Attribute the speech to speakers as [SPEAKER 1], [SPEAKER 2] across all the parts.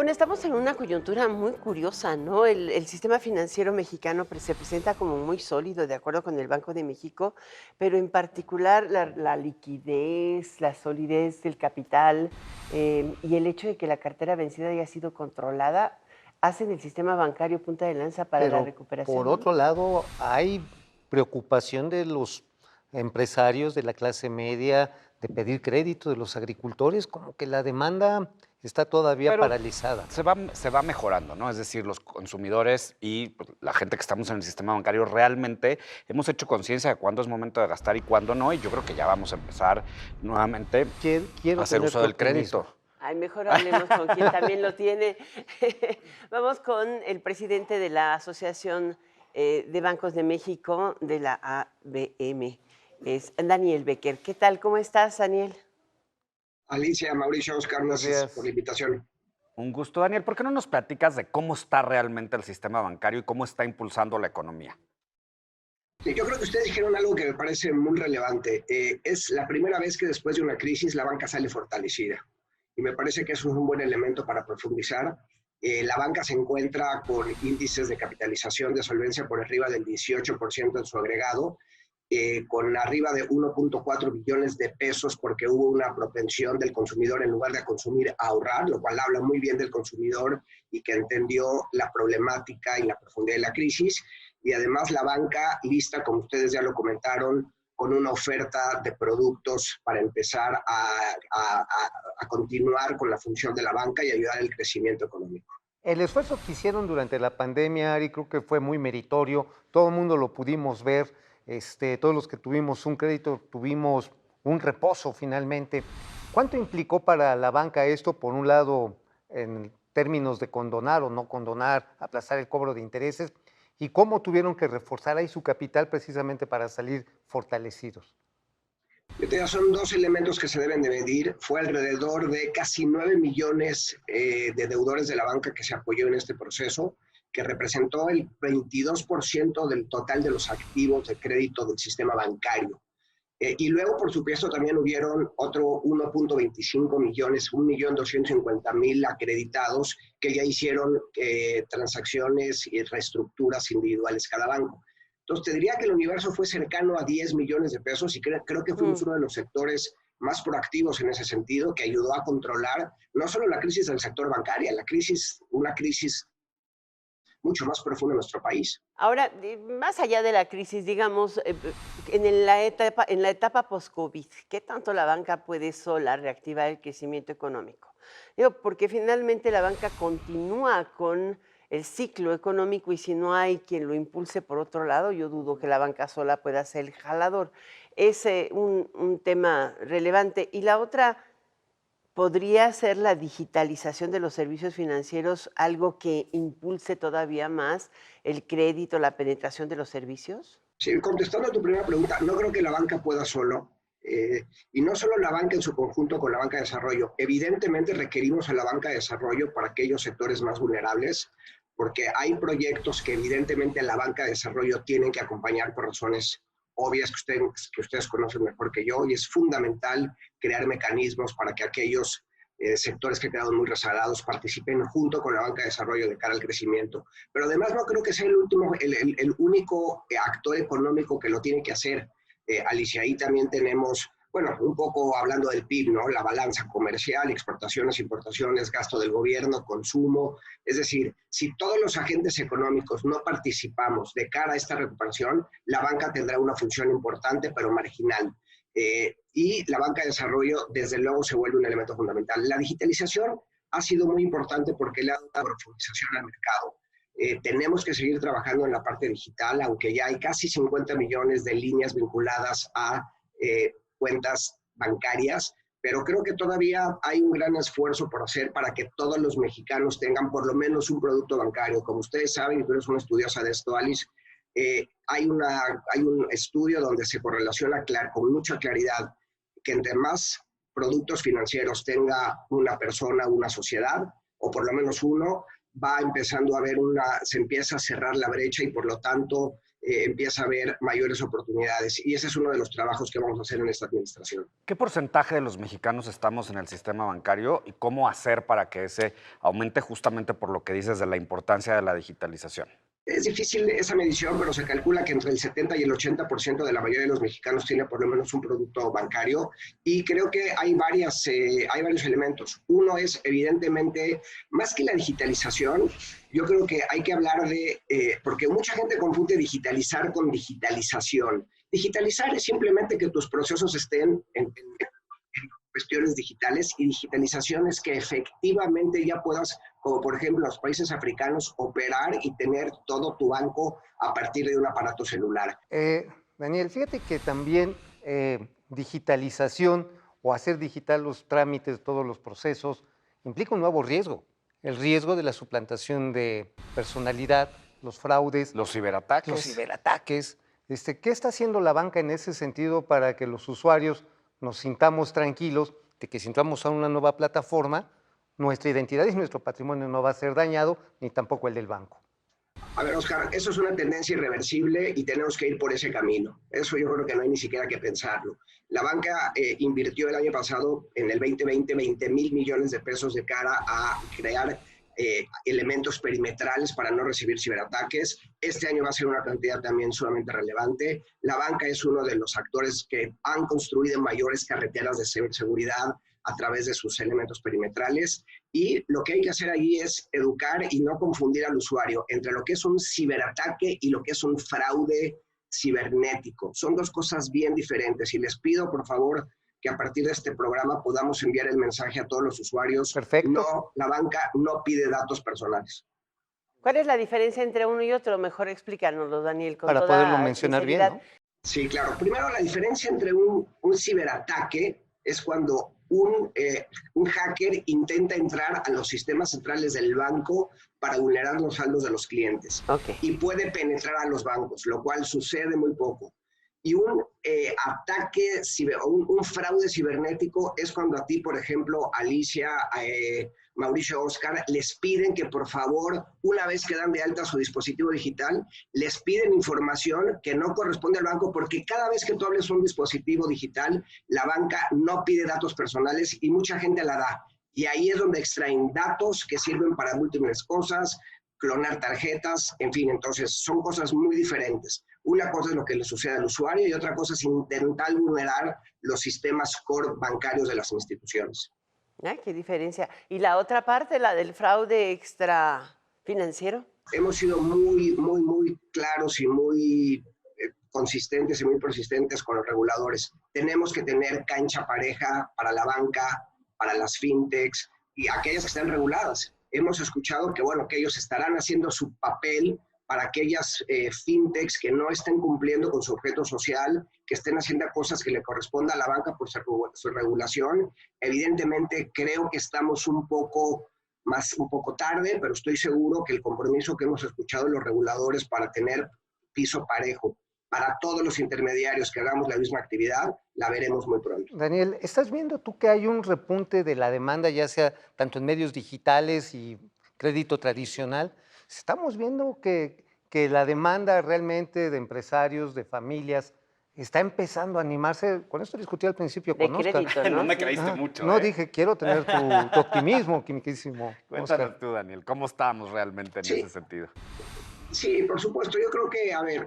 [SPEAKER 1] Bueno, estamos en una coyuntura muy curiosa, ¿no? El sistema financiero mexicano se presenta como muy sólido, de acuerdo con el Banco de México, pero en particular la liquidez, la solidez del capital y el hecho de que la cartera vencida haya sido controlada, hacen el sistema bancario punta de lanza para la
[SPEAKER 2] Pero, por
[SPEAKER 1] recuperación, ¿no?
[SPEAKER 2] otro lado, hay preocupación de los empresarios de la clase media de pedir crédito, de los agricultores, como que la demanda está todavía
[SPEAKER 3] Pero
[SPEAKER 2] paralizada.
[SPEAKER 3] se va mejorando, ¿no? Es decir, los consumidores y, pues, la gente que estamos en el sistema bancario realmente hemos hecho conciencia de cuándo es momento de gastar y cuándo no, y yo creo que ya vamos a empezar nuevamente a
[SPEAKER 2] Quiero
[SPEAKER 3] hacer
[SPEAKER 2] tener
[SPEAKER 3] uso
[SPEAKER 2] tu
[SPEAKER 3] del
[SPEAKER 2] optimismo.
[SPEAKER 3] crédito.
[SPEAKER 1] Ay, mejor hablemos con quien también lo tiene. Vamos con el presidente de la Asociación de Bancos de México, de la ABM, es Daniel Becker. ¿Qué tal? ¿Cómo estás, Daniel?
[SPEAKER 4] Alicia, Mauricio, Oscar,
[SPEAKER 2] Buenos
[SPEAKER 4] gracias por la
[SPEAKER 2] días.
[SPEAKER 4] invitación.
[SPEAKER 3] Un gusto, Daniel. ¿Por qué no nos platicas de cómo está realmente el sistema bancario y cómo está impulsando la economía?
[SPEAKER 4] Sí, yo creo que ustedes dijeron algo que me parece muy relevante. Es la primera vez que después de una crisis la banca sale fortalecida. Y me parece que eso es un buen elemento para profundizar. La banca se encuentra con índices de capitalización de solvencia por arriba del 18% en su agregado, con arriba de 1.4 billones de pesos porque hubo una propensión del consumidor en lugar de consumir a ahorrar, lo cual habla muy bien del consumidor y que entendió la problemática y la profundidad de la crisis. Y además la banca lista, como ustedes ya lo comentaron, con una oferta de productos para empezar a continuar con la función de la banca y ayudar al crecimiento económico.
[SPEAKER 2] El esfuerzo que hicieron durante la pandemia, Ari, creo que fue muy meritorio. Todo el mundo lo pudimos ver. Todos los que tuvimos un crédito tuvimos un reposo finalmente. ¿Cuánto implicó para la banca esto, por un lado, en términos de condonar o no condonar, aplazar el cobro de intereses? ¿Y cómo tuvieron que reforzar ahí su capital precisamente para salir fortalecidos?
[SPEAKER 4] Son dos elementos que se deben de medir. Fue alrededor de casi 9 millones de deudores de la banca que se apoyó en este proceso, que representó el 22% del total de los activos de crédito del sistema bancario. Y luego, por supuesto, también hubieron otro 1.25 millones, 1.250.000 acreditados que ya hicieron transacciones y reestructuras individuales cada banco. Entonces, te diría que el universo fue cercano a 10 millones de pesos y creo que fuimos
[SPEAKER 1] Mm.
[SPEAKER 4] uno de los sectores más proactivos en ese sentido, que ayudó a controlar no solo la crisis del sector bancario, una crisis mucho más profunda en nuestro país.
[SPEAKER 1] Ahora, más allá de la crisis, digamos, en la etapa post-COVID, ¿qué tanto la banca puede sola reactivar el crecimiento económico? Digo, porque finalmente la banca continúa con el ciclo económico y si no hay quien lo impulse por otro lado, yo dudo que la banca sola pueda ser el jalador. Es un tema relevante. Y la otra, ¿podría ser la digitalización de los servicios financieros algo que impulse todavía más el crédito, la penetración de los servicios?
[SPEAKER 4] Sí, contestando a tu primera pregunta, no creo que la banca pueda solo, y no solo la banca en su conjunto con la banca de desarrollo. Evidentemente requerimos a la banca de desarrollo para aquellos sectores más vulnerables, porque hay proyectos que evidentemente la banca de desarrollo tienen que acompañar por razones obvias que ustedes conocen mejor que yo, y es fundamental crear mecanismos para que aquellos sectores que quedaron muy rezagados participen junto con la banca de desarrollo de cara al crecimiento. Pero además no creo que sea el único actor económico que lo tiene que hacer. Alicia, ahí también tenemos, bueno, un poco hablando del PIB, ¿no? La balanza comercial, exportaciones, importaciones, gasto del gobierno, consumo. Es decir, si todos los agentes económicos no participamos de cara a esta recuperación, la banca tendrá una función importante, pero marginal. Y la banca de desarrollo, desde luego, se vuelve un elemento fundamental. La digitalización ha sido muy importante porque le ha dado profundización al mercado. Tenemos que seguir trabajando en la parte digital, aunque ya hay casi 50 millones de líneas vinculadas a cuentas bancarias, pero creo que todavía hay un gran esfuerzo por hacer para que todos los mexicanos tengan por lo menos un producto bancario. Como ustedes saben, y tú eres una estudiosa de esto, Alice, hay un estudio donde se correlaciona con mucha claridad que entre más productos financieros tenga una persona, una sociedad, o por lo menos uno, va empezando a haber se empieza a cerrar la brecha y por lo tanto empieza a haber mayores oportunidades. Y ese es uno de los trabajos que vamos a hacer en esta administración.
[SPEAKER 3] ¿Qué porcentaje de los mexicanos estamos en el sistema bancario y cómo hacer para que ese aumente justamente por lo que dices de la importancia de la digitalización?
[SPEAKER 4] Es difícil esa medición, pero se calcula que entre el 70 y el 80% de la mayoría de los mexicanos tiene por lo menos un producto bancario, y creo que hay varios elementos. Uno es, evidentemente, más que la digitalización, yo creo que hay que hablar de, porque mucha gente confunde digitalizar con digitalización. Digitalizar es simplemente que tus procesos estén en cuestiones digitales, y digitalización es que efectivamente ya puedas, como por ejemplo los países africanos, operar y tener todo tu banco a partir de un aparato celular.
[SPEAKER 2] Daniel, fíjate que también digitalización o hacer digital los trámites, todos los procesos, implica un nuevo riesgo. El riesgo de la suplantación de personalidad, los fraudes,
[SPEAKER 3] Los ciberataques.
[SPEAKER 2] los ciberataques. ¿Qué está haciendo la banca en ese sentido para que los usuarios nos sintamos tranquilos de que si entramos a una nueva plataforma, nuestra identidad y nuestro patrimonio no va a ser dañado, ni tampoco el del banco?
[SPEAKER 4] A ver, Oscar, eso es una tendencia irreversible y tenemos que ir por ese camino. Eso yo creo que no hay ni siquiera que pensarlo. La banca invirtió el año pasado, en el 2020, 20,000 millones de pesos de cara a crear elementos perimetrales para no recibir ciberataques. Este año va a ser una cantidad también sumamente relevante. La banca es uno de los actores que han construido mayores carreteras de ciberseguridad a través de sus elementos perimetrales, y lo que hay que hacer allí es educar y no confundir al usuario entre lo que es un ciberataque y lo que es un fraude cibernético. Son dos cosas bien diferentes, y les pido, por favor, que a partir de este programa podamos enviar el mensaje a todos los usuarios.
[SPEAKER 2] Perfecto.
[SPEAKER 4] No, la banca no pide datos personales.
[SPEAKER 1] ¿Cuál es la diferencia entre uno y otro? Mejor explícanoslo, Daniel, con
[SPEAKER 2] Para
[SPEAKER 1] toda
[SPEAKER 2] poderlo mencionar bien,
[SPEAKER 1] sinceridad.
[SPEAKER 2] ¿no?
[SPEAKER 4] Sí, claro. Primero, la diferencia entre un ciberataque es cuando un hacker intenta entrar a los sistemas centrales del banco para vulnerar los saldos de los clientes.
[SPEAKER 1] Okay.
[SPEAKER 4] Y puede penetrar a los bancos, lo cual sucede muy poco. Y un ataque, un fraude cibernético es cuando a ti, por ejemplo, Alicia, Mauricio, Oscar, les piden que por favor, una vez que dan de alta su dispositivo digital, les piden información que no corresponde al banco, porque cada vez que tú hables un dispositivo digital, la banca no pide datos personales y mucha gente la da. Y ahí es donde extraen datos que sirven para múltiples cosas, clonar tarjetas, en fin, entonces son cosas muy diferentes. Una cosa es lo que le sucede al usuario y otra cosa es intentar vulnerar los sistemas core bancarios de las instituciones.
[SPEAKER 1] Qué diferencia. ¿Y la otra parte, la del fraude extrafinanciero?
[SPEAKER 4] Hemos sido muy claros y muy consistentes y muy persistentes con los reguladores. Tenemos que tener cancha pareja para la banca, para las fintechs y aquellas que están reguladas. Hemos escuchado que, bueno, que ellos estarán haciendo su papel para aquellas fintechs que no estén cumpliendo con su objeto social, que estén haciendo cosas que le corresponda a la banca por su regulación. Evidentemente, creo que estamos un poco tarde, pero estoy seguro que el compromiso que hemos escuchado de los reguladores para tener piso parejo para todos los intermediarios que hagamos la misma actividad, la veremos muy pronto.
[SPEAKER 2] Daniel, ¿estás viendo tú que hay un repunte de la demanda, ya sea tanto en medios digitales y crédito tradicional? Estamos viendo que la demanda realmente de empresarios, de familias, está empezando a animarse. Con esto discutí al principio con Oscar.
[SPEAKER 1] Crédito, ¿no?
[SPEAKER 3] No me creíste mucho.
[SPEAKER 2] No, dije, quiero tener tu optimismo, quimiquísimo.
[SPEAKER 3] Cuéntanos tú, Daniel, ¿cómo estamos realmente en ese sentido?
[SPEAKER 4] Sí, por supuesto. Yo creo que, a ver,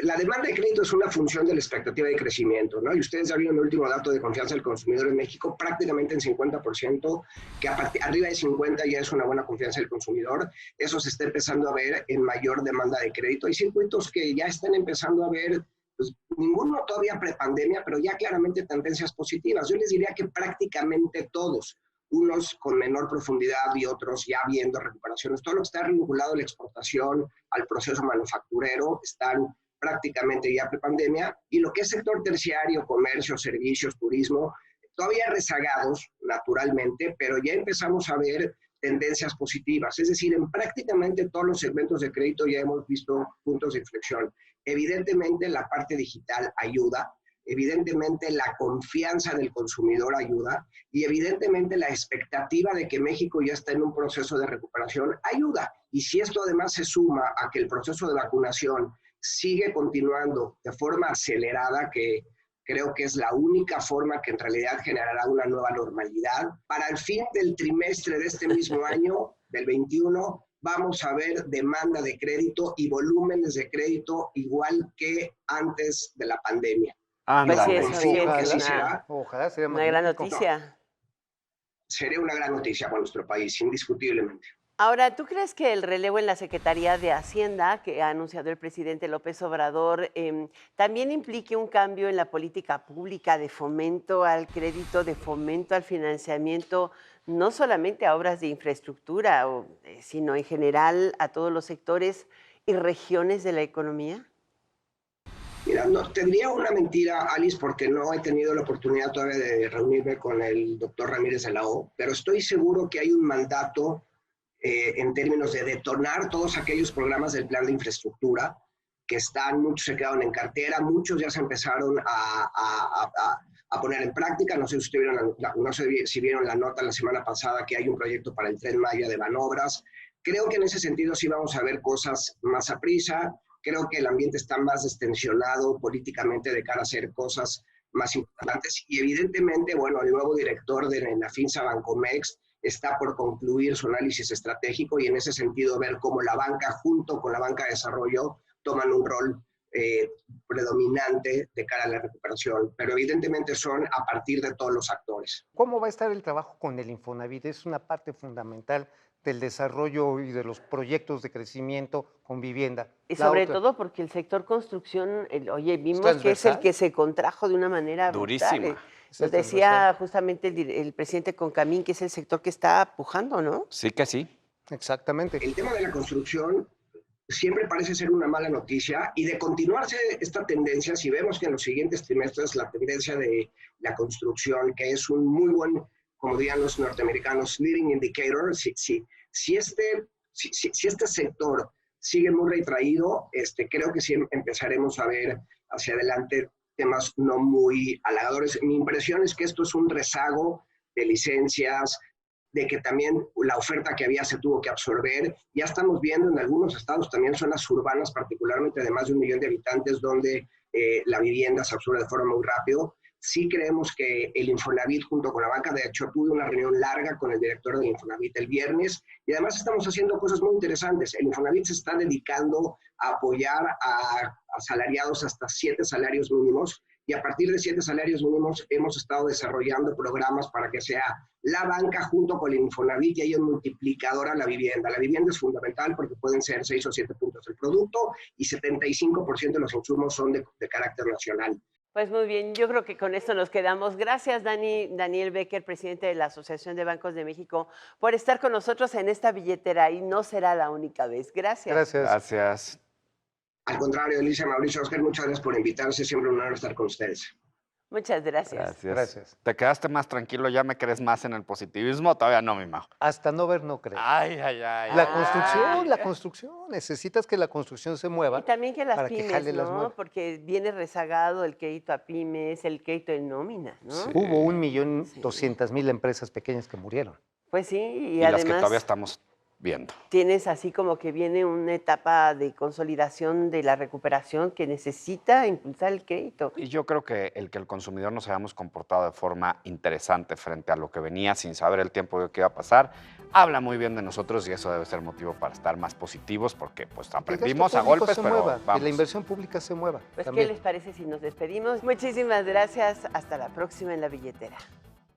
[SPEAKER 4] la demanda de crédito es una función de la expectativa de crecimiento, ¿no? Y ustedes ya vieron el último dato de confianza del consumidor en México, prácticamente en 50%, que arriba de 50 ya es una buena confianza del consumidor. Eso se está empezando a ver en mayor demanda de crédito. Hay circuitos que ya están empezando a ver, pues, ninguno todavía prepandemia, pero ya claramente tendencias positivas. Yo les diría que prácticamente todos, unos con menor profundidad y otros ya viendo recuperaciones. Todo lo que está vinculado a la exportación, al proceso manufacturero, están prácticamente ya prepandemia. Y lo que es sector terciario, comercio, servicios, turismo, todavía rezagados, naturalmente, pero ya empezamos a ver tendencias positivas. Es decir, en prácticamente todos los segmentos de crédito ya hemos visto puntos de inflexión. Evidentemente, la parte digital ayuda. Evidentemente la confianza del consumidor ayuda y evidentemente la expectativa de que México ya está en un proceso de recuperación ayuda. Y si esto además se suma a que el proceso de vacunación sigue continuando de forma acelerada, que creo que es la única forma que en realidad generará una nueva normalidad. Para el fin del trimestre de este mismo año, del 21, vamos a ver demanda de crédito y volúmenes de crédito igual que antes de la pandemia.
[SPEAKER 1] Pues sí,
[SPEAKER 3] Ándale.
[SPEAKER 1] eso sí
[SPEAKER 4] Confío que
[SPEAKER 1] es
[SPEAKER 4] así será.
[SPEAKER 2] Ojalá sería
[SPEAKER 1] una gran
[SPEAKER 2] magnífico.
[SPEAKER 1] noticia.
[SPEAKER 4] Sería una gran noticia para nuestro país, indiscutiblemente.
[SPEAKER 1] Ahora, ¿tú crees que el relevo en la Secretaría de Hacienda, que ha anunciado el presidente López Obrador, también implique un cambio en la política pública de fomento al crédito, de fomento al financiamiento, no solamente a obras de infraestructura, sino en general a todos los sectores y regiones de la economía?
[SPEAKER 4] Mira, no, tendría una mentira, Alice, porque no he tenido la oportunidad todavía de reunirme con el doctor Ramírez de la O, pero estoy seguro que hay un mandato en términos de detonar todos aquellos programas del plan de infraestructura que están, muchos se quedaron en cartera, muchos ya se empezaron a poner en práctica. No sé si vieron la nota la semana pasada que hay un proyecto para el Tren Maya de Banobras. Creo que en ese sentido sí vamos a ver cosas más a prisa. Creo que el ambiente está más destensionado políticamente de cara a hacer cosas más importantes. Y evidentemente, bueno, el nuevo director de la Finsa Bancomext está por concluir su análisis estratégico y en ese sentido ver cómo la banca junto con la banca de desarrollo toman un rol predominante de cara a la recuperación, pero evidentemente son a partir de todos los actores.
[SPEAKER 2] ¿Cómo va a estar el trabajo con el Infonavit? Es una parte fundamental del desarrollo y de los proyectos de crecimiento con vivienda.
[SPEAKER 1] Y
[SPEAKER 2] La
[SPEAKER 1] sobre
[SPEAKER 2] otra,
[SPEAKER 1] todo porque el sector construcción, oye, vimos que es el
[SPEAKER 2] transversal.
[SPEAKER 1] que se contrajo de una manera
[SPEAKER 3] Durísima.
[SPEAKER 1] brutal.
[SPEAKER 2] Es
[SPEAKER 1] Nos
[SPEAKER 2] el
[SPEAKER 1] decía
[SPEAKER 2] transversal.
[SPEAKER 1] justamente el presidente Concamín que es el sector que está pujando, ¿no?
[SPEAKER 3] Sí que sí.
[SPEAKER 2] Exactamente.
[SPEAKER 4] El tema de la construcción siempre parece ser una mala noticia y de continuarse esta tendencia, si vemos que en los siguientes trimestres la tendencia de la construcción, que es un muy buen, como dirían los norteamericanos, leading indicator, si este sector sigue muy retraído, creo que sí empezaremos a ver hacia adelante temas no muy halagadores. Mi impresión es que esto es un rezago de licencias, de que también la oferta que había se tuvo que absorber. Ya estamos viendo en algunos estados, también zonas urbanas, particularmente de más de 1 millón de habitantes, donde la vivienda se absorbe de forma muy rápido. Sí creemos que el Infonavit junto con la banca, de hecho tuve una reunión larga con el director del Infonavit el viernes y además estamos haciendo cosas muy interesantes. El Infonavit se está dedicando a apoyar a asalariados hasta 7 salarios mínimos y a partir de 7 salarios mínimos hemos estado desarrollando programas para que sea la banca junto con el Infonavit y haya un multiplicador a la vivienda. La vivienda es fundamental porque pueden ser 6 o 7 puntos del producto y 75% de los insumos son de carácter nacional.
[SPEAKER 1] Pues muy bien, yo creo que con esto nos quedamos. Gracias, Daniel Becker, presidente de la Asociación de Bancos de México, por estar con nosotros en esta billetera y no será la única vez. Gracias.
[SPEAKER 2] Gracias.
[SPEAKER 3] Gracias.
[SPEAKER 4] Al contrario, Elisa, Mauricio, Oscar, muchas gracias por invitarse. Siempre un honor estar con ustedes.
[SPEAKER 1] Muchas gracias.
[SPEAKER 2] Gracias.
[SPEAKER 3] ¿Te quedaste más tranquilo? ¿Ya me crees más en el positivismo? Todavía no, mi Mau.
[SPEAKER 2] Hasta no ver, no creer.
[SPEAKER 3] Ay, ay, ay.
[SPEAKER 2] La construcción. Necesitas que la construcción se mueva.
[SPEAKER 1] Y también que las
[SPEAKER 2] para que
[SPEAKER 1] pymes,
[SPEAKER 2] jale las
[SPEAKER 1] ¿no?
[SPEAKER 2] muevas.
[SPEAKER 1] Porque viene rezagado el crédito a pymes, el crédito en nómina, ¿no?
[SPEAKER 3] Sí.
[SPEAKER 2] Hubo 1.200.000 empresas pequeñas que murieron.
[SPEAKER 1] Pues sí, y
[SPEAKER 3] Y las que
[SPEAKER 1] además
[SPEAKER 3] todavía estamos viendo.
[SPEAKER 1] tienes así como que viene una etapa de consolidación de la recuperación que necesita impulsar el crédito.
[SPEAKER 3] Y yo creo que el consumidor nos hayamos comportado de forma interesante frente a lo que venía sin saber el tiempo que iba a pasar, habla muy bien de nosotros y eso debe ser motivo para estar más positivos porque pues
[SPEAKER 2] Que el gasto
[SPEAKER 3] aprendimos a
[SPEAKER 2] público
[SPEAKER 3] golpes,
[SPEAKER 2] se
[SPEAKER 3] pero
[SPEAKER 2] mueva, que
[SPEAKER 3] vamos.
[SPEAKER 2] la inversión pública se mueva.
[SPEAKER 1] Pues,
[SPEAKER 2] también.
[SPEAKER 1] ¿qué les parece si nos despedimos? Muchísimas gracias. Hasta la próxima en La Billetera.